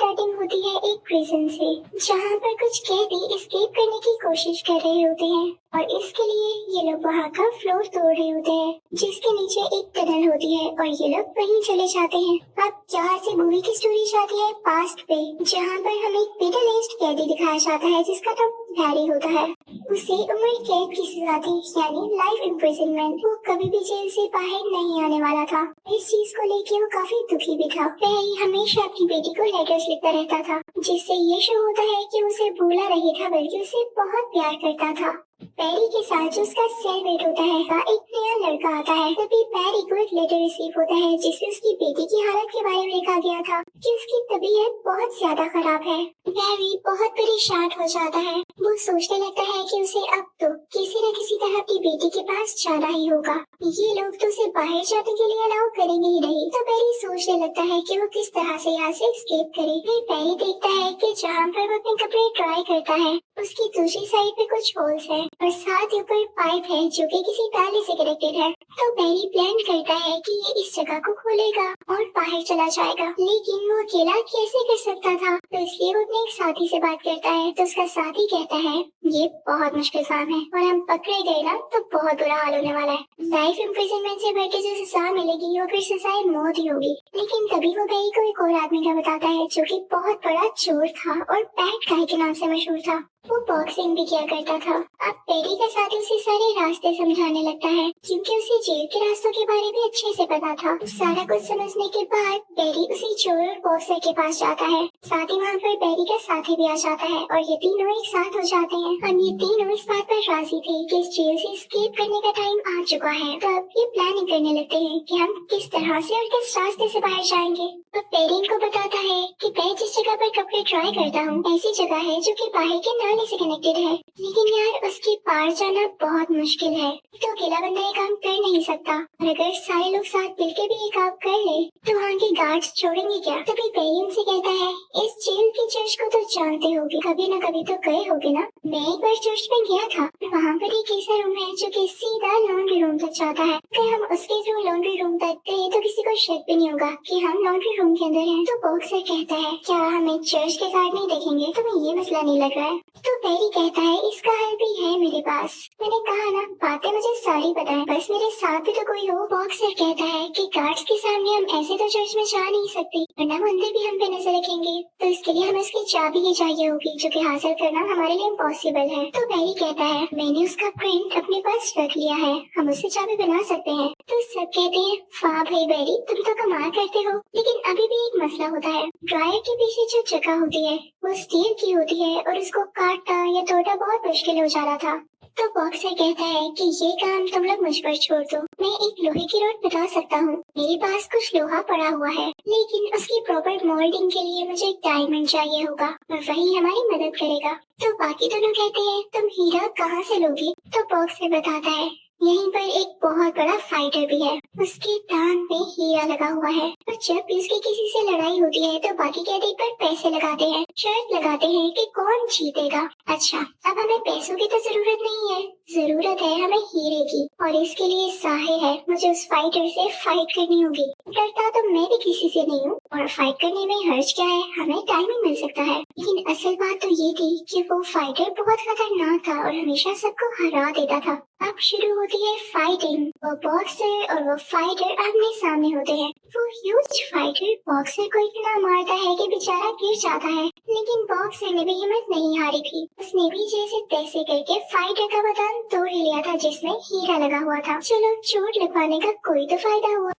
Starting होती है एक प्रिजन से, जहाँ पर कुछ कैदी एस्केप करने की कोशिश कर रहे होते हैं और इसके लिए ये लोग वहाँ का फ्लोर तोड़ रहे होते हैं, जिसके नीचे एक टनल होती है और ये लोग वहीं चले जाते हैं। अब यहाँ से मूवी की स्टोरी जाती है पास्ट पे, जहाँ पर हमें एक मिडिल एज्ड कैदी दिखाया जाता है जिसका नाम हैरी होता है। उसे उम्र कैद की सजा थी, यानी लाइफ इम्प्रिजनमेंट। वो कभी भी जेल से बाहर नहीं आने वाला था। इस चीज को लेके वो काफी दुखी भी था। हैरी हमेशा अपनी बेटी को लेटर्स लिखता रहता था, जिससे ये शो होता है कि उसे भूला नहीं था बल्कि उसे बहुत प्यार करता था। पैरी के साथ जो उसका सेलमेट होता है का एक नया लड़का आता है, तभी पैरी को एक लेटर रिसीव होता है जिसमें उसकी बेटी की हालत के बारे में लिखा गया था कि उसकी तबीयत बहुत ज्यादा खराब है। पैरी बहुत परेशान हो जाता है। वो सोचने लगता है कि उसे अब तो किसी न किसी तरह अपनी बेटी के पास जाना ही होगा। ये लोग तो उसे बाहर जाने के लिए अलाउ करेंगे ही नहीं। तो पैरी सोचने लगता है कि वो किस तरह से यहाँ से एस्केप करे। फिर पैरी देखता है कि जहाँ पर वो अपने कपड़े ट्राई करता है उसकी दूसरी साइड पे कुछ होल्स है और साथ ही ऊपर पाइप है जो कि किसी ताले से कनेक्टेड है। तो पैरी प्लान करता है कि ये इस जगह को खोलेगा और बाहर चला जाएगा, लेकिन वो अकेला कैसे कर सकता था। तो इसलिए वो अपने एक साथी से बात करता है। तो उसका साथी कहता है ये बहुत मुश्किल काम है और हम पकड़े गए ना तो बहुत बुरा हाल होने वाला है। लाइफ इम्प्रिजनमेंट से बढ़ के जो सजा मिलेगी वो फिर सजाए मौत ही होगी। लेकिन तभी वो पैरी को एक और आदमी का बताता है जो कि बहुत बड़ा चोर था और बैड गाय के नाम से मशहूर था। वो बॉक्सिंग भी किया करता था। अब पैरी का साथी उसे सारे रास्ते समझाने लगता है क्योंकि उसे जेल के रास्तों के बारे में अच्छे से पता था। सारा कुछ समझने के बाद पैरी उसी चोर और बॉक्सर के पास जाता है। साथ ही वहाँ पर पैरी का साथी भी आ जाता है और ये तीनों एक साथ हो जाते हैं। अब ये तीनों इस बात पर राजी थे कि इस जेल से एस्केप करने का टाइम आ चुका है। तो अब ये प्लानिंग करने लगते हैं कि हम किस तरह से और किस रास्ते से बाहर जाएंगे। तो पैरी इनको बताता है कि मैं जिस जगह पर कपड़े ट्राई करता हूँ ऐसी जगह है जो कि बाहर के नाले से कनेक्टेड है, लेकिन यार उसके पार जाना बहुत मुश्किल है। तो अकेला बंदा ये काम कर नहीं सकता और अगर सारे लोग साथ मिलकर भी ये काम कर ले तो वहाँ के गार्ड्स छोड़ेंगे क्या। तभी पैरी उनसे कहता है इस जेल की चर्च को तो जानते होगे, कभी न कभी तो गए होगे ना। मैं एक बार चर्च में गया था, वहाँ पर एक ऐसा रूम है जो कि सीधा लॉन्ड्री रूम तक जाता है। अगर हम उसके थ्रू लॉन्ड्री रूम तक गए तो किसी को शक भी नहीं होगा कि हम लॉन्ड्री रूम के अंदर हैं। तो बॉक्सर कहता है क्या हमें चर्च के गार्ड नहीं देखेंगे, तुम्हें ये मसला नहीं लग रहा है। तो पैरी कहता है इसका हल भी है मेरे पास। मैंने कहा ना बातें मुझे सारी पता है, बस मेरे साथ भी तो कोई हो। बॉक्सर कहता है कि गार्ड्स के सामने हम ऐसे तो चर्च में जा नहीं सकते, वरना वो अंदर भी हम पे नजर रखेंगे। तो इसके लिए हमें उसकी चाबी ही चाहिए होगी जो कि हासिल करना हमारे लिए इम्पॉसिबल है। तो पैरी कहता है मैंने उसका प्रिंट अपने पास रख लिया है, हम उससे चाबी बना सकते हैं। तो सब कहते हैं वाह भाई पैरी तुम तो कमाल करते हो, लेकिन अभी भी एक मसला होता है। ड्रायर के पीछे जो जगह होती है वो स्टील की होती है और उसको काटना या तोड़ना बहुत मुश्किल हो जा रहा था। तो बॉक्सर कहता है कि ये काम तुम लोग मुझ पर छोड़ दो, मैं एक लोहे की रॉड बता सकता हूँ। मेरे पास कुछ लोहा पड़ा हुआ है, लेकिन उसकी प्रॉपर मोल्डिंग के लिए मुझे एक डायमंड चाहिए होगा और वही हमारी मदद करेगा। तो बाकी दोनों कहते हैं तुम हीरा कहाँ से लोगी। तो बॉक्सर बताता है यहीं पर एक बहुत बड़ा फाइटर भी है, उसकी टांग पे हीरा लगा हुआ है और जब भी उसकी किसी से लड़ाई होती है तो बाकी कैदी पर पैसे लगाते हैं, शर्त लगाते हैं कि कौन जीतेगा। अच्छा अब हमें पैसों की तो जरूरत नहीं है, जरूरत है हमें हीरे की और इसके लिए जाहिर है मुझे उस फाइटर से फाइट करनी होगी। डरता तो मैं भी किसी से नहीं हूँ और फाइट करने में हर्ज क्या है, हमें डायमंड मिल सकता है। लेकिन असल बात तो ये थी कि वो फाइटर बहुत खतरनाक था और हमेशा सबको हरा देता था। अब शुरू होती है फाइटिंग। वो बॉक्सर और वो फाइटर आमने सामने होते हैं। वो ह्यूज फाइटर बॉक्सर को इतना मारता है कि बेचारा गिर जाता है, लेकिन बॉक्सर ने भी हिम्मत नहीं हारी थी। उसने भी जैसे तैसे करके फाइटर का बटन तोड़ ही लिया था जिसमें हीरा लगा हुआ था। चलो चोट लगवाने का कोई तो फायदा हुआ।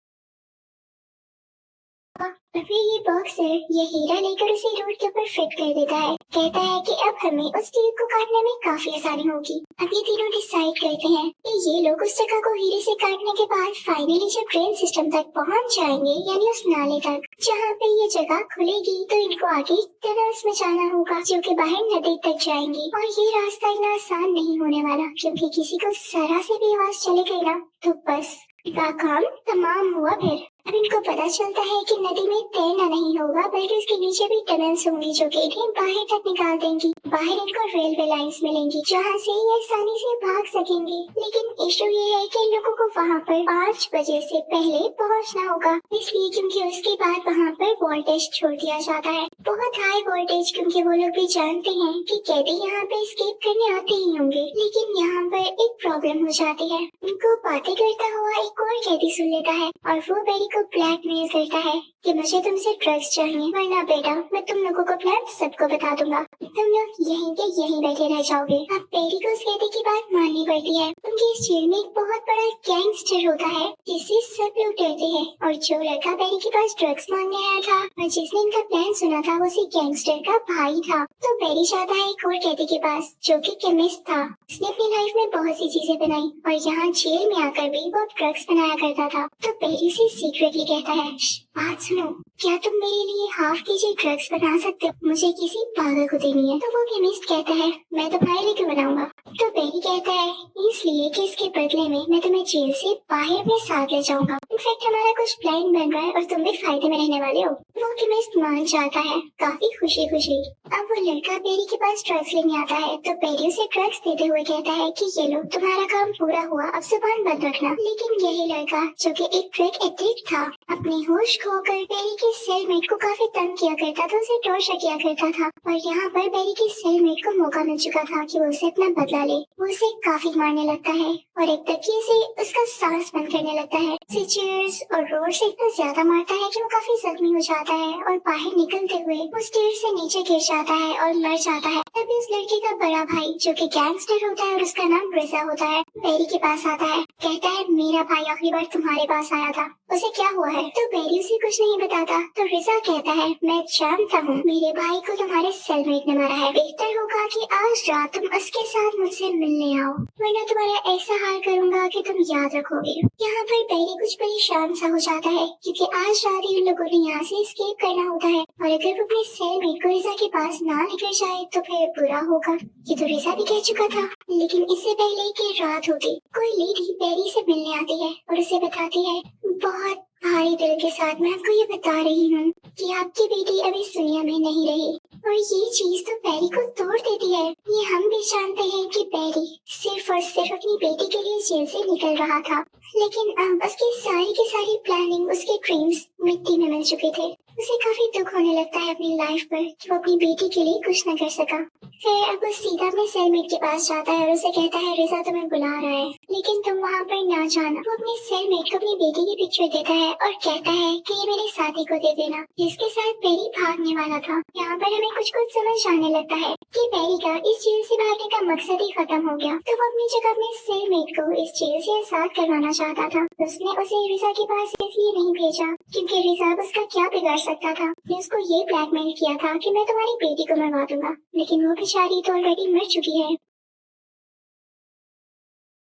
और फिर ये बॉक्सर ये हीरा लेकर उसे रोड के ऊपर फिट कर देता है। कहता है कि अब हमें उस टीप को काटने में काफी आसानी होगी। अब ये तीनों डिसाइड करते हैं कि ये लोग उस जगह को हीरे से काटने के बाद फाइनली जब ट्रेन सिस्टम तक पहुंच जाएंगे, यानी उस नाले तक जहाँ पे ये जगह खुलेगी, तो इनको आगे टनल्स में जाना होगा जो कि बाहर नदी तक जाएंगी। और ये रास्ता इतना आसान नहीं होने वाला क्योंकि किसी को जरा से भी आवाज चली गई ना तो बस का काम तमाम हुआ। फिर अब इनको पता चलता है कि नदी में तैरना नहीं होगा बल्कि उसके नीचे भी टनल्स होंगी जो कि इन्हें बाहर तक बाहर निकाल देंगी। बाहर इनको रेलवे लाइंस मिलेंगी जहाँ से ये आसानी से भाग सकेंगे। लेकिन इशू ये है कि लोगों को वहाँ पर 5 बजे से पहले पहुँचना होगा, इसलिए क्योंकि उसके बाद वहाँ पर वोल्टेज छोड़ दिया जाता है, बहुत हाई वोल्टेज, क्योंकि वो लोग भी जानते हैं कि कैदी यहाँ पे एस्केप करने आते ही होंगे। लेकिन यहाँ पर एक प्रॉब्लम हो जाती है। उनको बातें करता हुआ एक और कैदी सुन लेता है और वो बेरी को ब्लैकमेल करता है कि मुझे तुमसे ड्रग्स चाहिए, वरना बेटा मैं तुम लोगों को प्लान सबको बता दूंगा, तुम लोग यहीं के यहीं बैठे रह जाओगे। अब बेरी को उस कैदी की बात माननी पड़ती है, क्योंकि इस जेल में एक बहुत बड़ा गैंगस्टर होता है जिसे सब लोग डरते हैं। और जो लड़का बेरी के पास ड्रग्स मांगने आया था और जिसने इनका प्लान सुना था वो उसी गैंगस्टर का भाई था। तो बेरी जाता है एक और कैदी के पास जो कि केमिस्ट था। उसने अपनी लाइफ में बहुत सी चीजें बनाई और यहाँ जेल में आकर भी वो ड्रग्स बनाया करता था। तो बेरी से सीक्रेटली कहता है, बात सुनो, क्या तुम मेरे लिए हाफ केजी ड्रग्स बना सकते हो? मुझे किसी पागल को देनी है। तो वो केमिस्ट कहता है, मैं तुम्हारे लिए क्यों बनाऊंगा? तो बेरी कहता है, इसलिए कि इसके बदले में मैं तुम्हें जेल से बाहर अपने साथ ले जाऊंगा। इनफैक्ट हमारा कुछ प्लान बन रहा है और तुम भी फायदे में रहने वाले हो। वो केमिस्ट मान जाता है काफी खुशी खुशी। अब वो लड़का बेरी के पास ड्रग्स लेने आता है तो बेरी उसे ड्रग्स देते हुए कहता है कि ये लो, तुम्हारा काम पूरा हुआ, अब जुबान बंद रखना। लेकिन यही लड़का जो कि एक ड्रग एडिक्ट था, अपनी होश खोकर बेरी के सेलमेट को काफी तंग किया करता था, उसे टॉर्चर किया करता था। और यहाँ पर बेरी के सेलमेट को मौका मिल चुका था कि वो उसे अपना बदला ले। वो उसे काफी मारने लगता है और एक तकिए से उसका सांस बंद करने लगता है। चीयर्स और रोड से इतना ज्यादा मारता है कि वो काफी जख्मी हो जाता है और बाहर निकलते हुए वो स्टेयर से नीचे गिर जाता है और मर जाता है। तभी उस लड़के का बड़ा भाई जो कि गैंगस्टर होता है और उसका नाम रिजा होता है, बेरी के पास आता है, कहता है मेरा भाई आखिरी बार तुम्हारे पास आया था, उसे क्या हुआ है? तो बेरी उसे कुछ नहीं बताता। तो रिजा कहता है, मैं जानता हूँ मेरे भाई को तुम्हारे सेलमेट ने मारा है, बेहतर होगा कि आज रात तुम उसके साथ मुझसे मिलने आओ, वरना तुम्हारा ऐसा हाल करूंगा कि तुम याद रखोगे। यहाँ पर बेरी कुछ परेशान सा हो जाता है क्योंकि आज रात ही उन लोगों ने यहाँ से एस्केप करना होता है और अगर वो अपने सेलमेट को रिजा के पास ना लेकर जाए तो फिर बुरा होगा। ये तो रिजा भी कह चुका था। लेकिन इससे पहले कि रात होती, कोई लेडी बेरी से मिलने आती है और उसे बताती है, बहुत भारी दिल के साथ मैं आपको ये बता रही हूँ कि आपकी बेटी अभी इस दुनिया में नहीं रही। और ये चीज तो बेरी को तोड़ देती है। ये हम भी जानते हैं कि बेरी सिर्फ और सिर्फ अपनी बेटी के लिए जेल से निकल रहा था, लेकिन अब उसकी सारी की सारी प्लानिंग, उसके ड्रीम्स मिट्टी में मिल चुके थे। उसे काफी दुख होने लगता है अपनी लाइफ पर कि वो अपनी बेटी के लिए कुछ न कर सका। फिर अब वो सीधा अपने सेलमेट के पास जाता है और उसे कहता है, रिजा तुम्हें बुला रहा है, लेकिन तुम वहाँ पर ना जाना। वो अपने सेलमेट को अपनी बेटी की पिक्चर देता है और कहता है कि ये मेरे साथी को दे देना, जिसके साथ बेरी भागने वाला था। यहाँ पर हमें कुछ समझ आने लगता है कि बेरी का इस जेल से भागने का मकसद ही खत्म हो गया। तो वो अपनी जगह अपने सेलमेट को इस जेल से आजाद करवाना चाहता था। उसने उसे रिजा के पास इसलिए नहीं भेजा क्योंकि रिजा उसका क्या बिगाड़ सकता था। उसने उसको ये ब्लैकमेल किया था कि मैं तुम्हारी बेटी को मरवा दूंगा, लेकिन वो बेचारी तो ऑलरेडी मर चुकी है।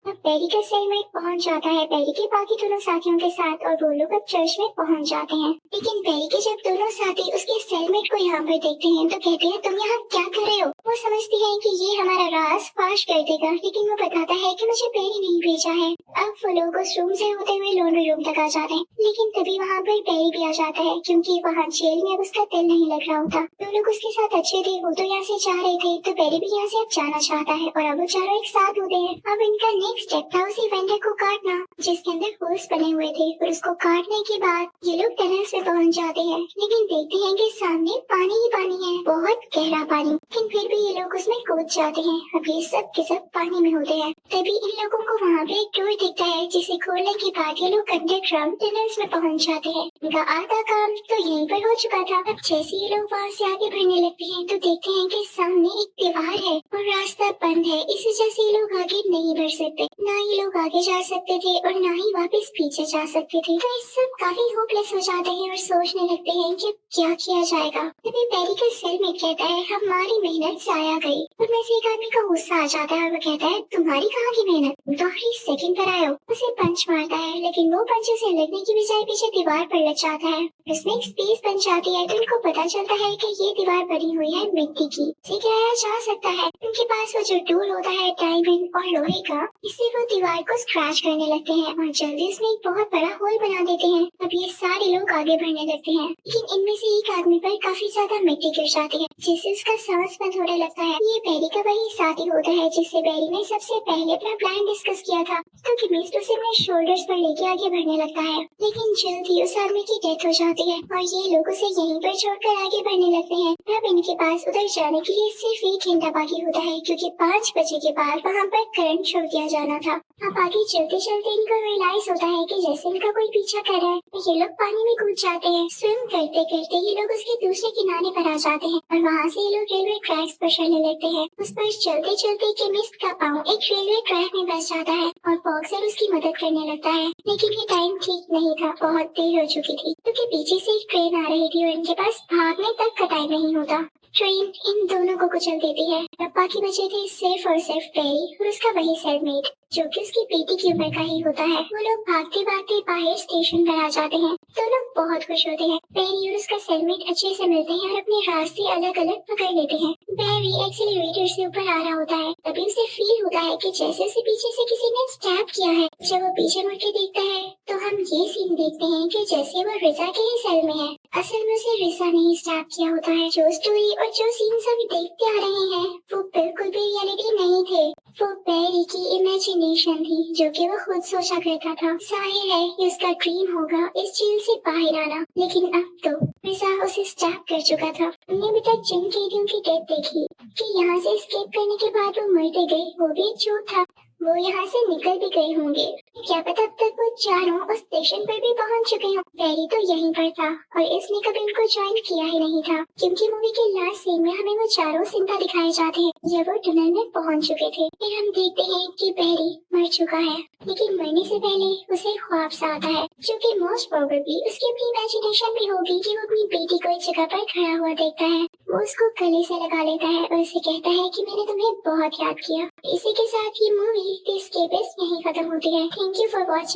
अब बेरी का सेलमेट पहुंच जाता है बेरी के बाकी दोनों साथियों के साथ और वो लोग अब चर्च में पहुंच जाते हैं। लेकिन बेरी के जब दोनों साथी उसके सेलमेट को यहाँ पर देखते हैं तो कहते हैं, तुम यहाँ क्या कर रहे हो? वो समझती है कि ये हमारा राज फाश कर देगा, लेकिन वो बताता है कि मुझे बेरी नहीं भेजा है। अब वो लोग उस रूम से होते हुए लॉन्ड्री रूम तक आ जाते हैं, लेकिन तभी वहाँ पर बेरी भी आ जाता है क्योंकि वहाँ जेल में अब उसका दिल नहीं लग रहा होता। दो लोग उसके साथ अच्छे थे, वो तो यहाँ से जा रहे थे, तो बेरी भी यहाँ से अब जाना चाहता है और अब वो चारों एक साथ होते हैं। अब इनका नेक्स्ट स्टेप था उसी वेंडर को काटना जिसके अंदर होल्स बने हुए थे, और उसको काटने के बाद ये लोग टनल्स में पहुंच जाते हैं, लेकिन देखते हैं कि सामने पानी ही पानी है, बहुत गहरा पानी। लेकिन फिर भी ये लोग उसमें कूद जाते हैं। अब ये सब के सब पानी में होते हैं। तभी इन लोगों को वहाँ पे एक डोर दिखता है जिसे खोलने के बाद ये लोग अंडरग्राउंड टनल्स में पहुंच जाते हैं। इनका आधा काम तो यहीं पर हो चुका था। अब जैसे ये लोग वहाँ से आगे बढ़ने लगते हैं तो देखते हैं कि सामने एक दीवार है और रास्ता बंद है। इस वजह से ये लोग आगे नहीं बढ़ सकते, ना ये लोग आगे जा सकते थे और ना ही वापस पीछे जा सकते थे। तो इस सब काफी होपलेस हो जाते हैं और सोचने लगते हैं कि क्या किया जाएगा। तभी बेरी का सेलमेट कहता है, हमारी मेहनत जाया गई। उनमें से एक आदमी का गुस्सा आ जाता है और वो कहता है, तुम्हारी कहाँ की मेहनत, तुम तो आखिरी सेकंड पर आए हो। उसे पंच मारता है, लेकिन वो पंच उसे लगने की बजाय पीछे दीवार पर लग जाता है। उसमें एक स्पेस बन जाती है तो उनको पता चलता है कि ये दीवार बनी हुई है मिट्टी की। इसे गिराया जा सकता है। उनके पास वो जो टूल होता है डायमंड और लोहे का, इससे वो दीवार को स्क्रैच करने लगते हैं और जल्दी उसमें एक बहुत बड़ा होल बना देते हैं। अब ये सारे लोग आगे बढ़ने लगते हैं, लेकिन इनमें से एक आदमी पर काफी ज्यादा मिट्टी गिर जाती है, जिससे उसका सांस बंद होने लगता है। ये बैरी का वही साथी होता है जिससे बैरी ने सबसे पहले अपना प्लान डिस्कस किया था, क्योंकि मिस्ट उसे अपने शोल्डर्स पर लेके आगे बढ़ने लगता है। लेकिन जल्दी उस आदमी की डेथ हो जाती है और ये लोग उसे यहीं पर छोड़कर आगे बढ़ने लगते हैं। अब इनके पास उधर जाने के लिए सिर्फ एक घंटा बाकी होता है, क्योंकि 5 बजे के बाद वहाँ पर करंट छोड़ दिया जाना था। अब आगे चलते चलते इनको रियलाइज होता है कि जैसे इनका कोई पीछा कर रहा है, तो ये लोग पानी में कूद जाते हैं। स्विम करते करते ये लोग उसके दूसरे किनारे पर आ जाते हैं और वहाँ से ये लोग रेलवे ट्रैक्स पर चलने लगते हैं। उस पर चलते चलते केमिस्ट का पाँव एक रेलवे ट्रैक में फंस जाता है और बॉक्सर उसकी मदद करने लगता है। लेकिन ये टाइम ठीक नहीं था, बहुत देर हो चुकी थी, क्योंकि पीछे से एक ट्रेन आ रही थी और इनके पास भागने तक का टाइम नहीं होता। ट्रेन इन दोनों को कुचल देती है। अब बाकी बचे थे सिर्फ और सिर्फ पेरी और उसका वही सेलमेट, जो कि उसकी बेटी की उम्र का ही होता है। वो लोग भागते भागते बाहर स्टेशन पर आ जाते हैं। दोनों बहुत खुश होते हैं। पेरी और उसका सेलमेट अच्छे से मिलते हैं और अपने रास्ते अलग अलग पकड़ लेते हैं। पेरी एक्सीलरेटर से ऊपर आ रहा होता है, तभी उसे फील होता है कि जैसे उसे पीछे से किसी ने स्टैप किया है। जब वो पीछे मुड़ के देखता है तो हम ये सीन देखते हैं कि जैसे वो रिजा के ही सेल में है। असल में उसे रिजा ने ही स्टैप किया होता है। जो स्टोरी और जो सीन्स हम देखते आ रहे हैं वो बिल्कुल भी रियलिटी नहीं थे, वो पेरी की इमेजिनेशन थी, जो कि वो खुद सोचा करता था। जाहिर है ये उसका ड्रीम होगा इस जेल से बाहर आना, लेकिन अब तो रिजा उसे स्टैप कर चुका था। हमने अभी तक जिन कैदियों की डेथ देखी कि यहाँ से एस्केप करने के बाद वो मरते गए, वो भी एक झूठ था। वो यहाँ से निकल भी गए होंगे, क्या पता अब तक वो चारों उस स्टेशन पर भी पहुँच चुके हों। पेरी तो यहीं पर था और इसने कभी उनको ज्वाइन किया ही नहीं था, क्योंकि मूवी के लास्ट सीन में हमें वो चारों जिंदा दिखाए जाते हैं जब वो टनल में पहुँच चुके थे। फिर हम देखते हैं कि पेरी मर चुका है, लेकिन मरने से पहले उसे ख्वाब सा आता है, जो कि मोस्ट प्रोबेबली उसकी अपनी इमेजिनेशन भी होगी कि वो अपनी बेटी को एक जगह पर खड़ा हुआ देखता है। वो उसको गले से लगा लेता है और उसे कहता है कि मैंने तुम्हें बहुत याद किया। इसी के साथ ये मूवी द एस्केपिस्ट यहीं खत्म होती है। Thank you for watching.